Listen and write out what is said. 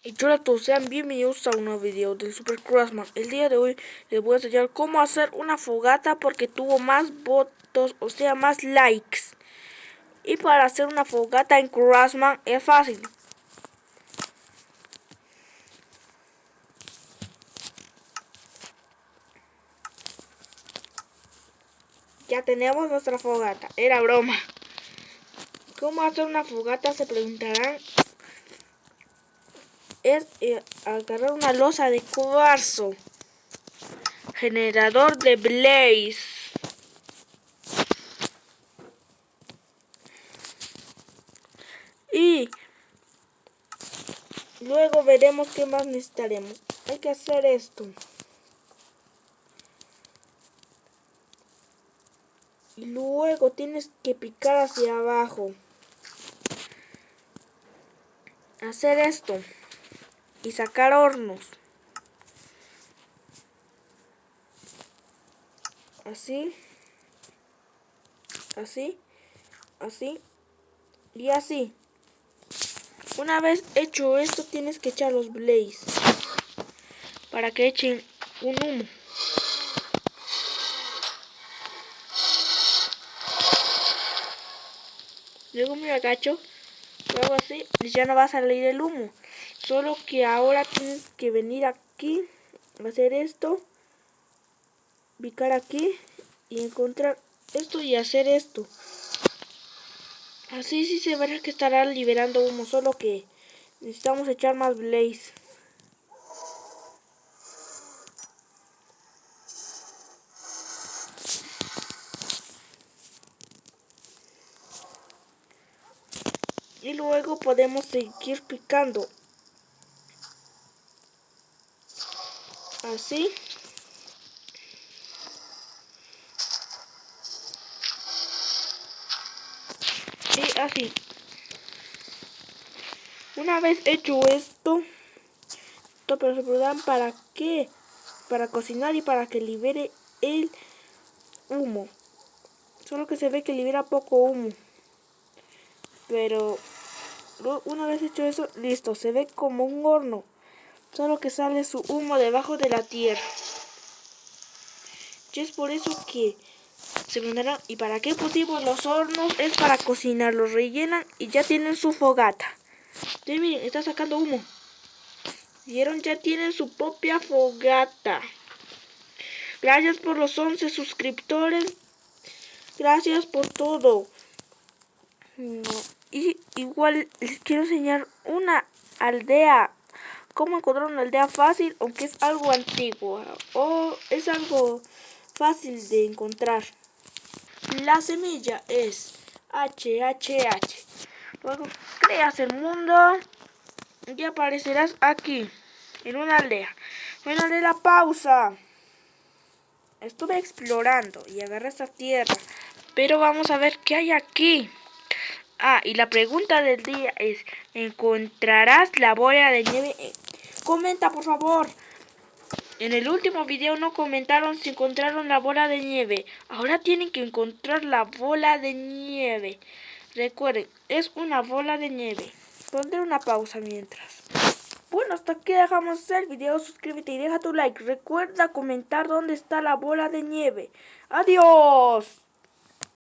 Y hola a todos, sean bienvenidos a un nuevo video de Super Crossman. El día de hoy les voy a enseñar cómo hacer una fogata porque tuvo más votos, o sea más likes. Y para hacer una fogata en Crossman es fácil. Ya tenemos nuestra fogata, era broma. ¿Cómo hacer una fogata? Se preguntarán. Es agarrar una losa de cuarzo, generador de blaze, y luego veremos qué más necesitaremos. Hay que hacer esto. Y luego tienes que picar hacia abajo. Hacer esto. Y sacar hornos. Así. Así. Así. Y así. Una vez hecho esto tienes que echar los blaze. Para que echen un humo. Luego me agacho. Luego así. Y ya no va a salir el humo. Solo que ahora tienes que venir aquí. Hacer esto. Picar aquí. Y encontrar esto y hacer esto. Así sí se verá que estará liberando humo. Solo que necesitamos echar más blaze. Y luego podemos seguir picando. Así. Y así. Una vez hecho esto, pero se preguntan para qué. Para cocinar y para que libere el humo. Solo que se ve que libera poco humo. Pero una vez hecho eso, listo. Se ve como un horno. Solo que sale su humo debajo de la tierra. Y es por eso que se preguntarán, ¿y para qué pusimos los hornos? Es para cocinar, los rellenan y ya tienen su fogata. Y miren, está sacando humo. ¿Vieron? Ya tienen su propia fogata. Gracias por los 11 suscriptores. Gracias por todo. Y igual les quiero enseñar una aldea. Cómo encontrar una aldea fácil, aunque es algo antiguo. O es algo fácil de encontrar. La semilla es HHH. Luego creas el mundo y aparecerás aquí, en una aldea. Bueno, de la pausa. Estuve explorando y agarré esta tierra. Pero vamos a ver qué hay aquí. Ah, y la pregunta del día es, ¿encontrarás la bola de nieve? Comenta, por favor. En el último video no comentaron si encontraron la bola de nieve. Ahora tienen que encontrar la bola de nieve. Recuerden, es una bola de nieve. Pondré una pausa mientras. Bueno, hasta aquí dejamos el video. Suscríbete y deja tu like. Recuerda comentar dónde está la bola de nieve. ¡Adiós!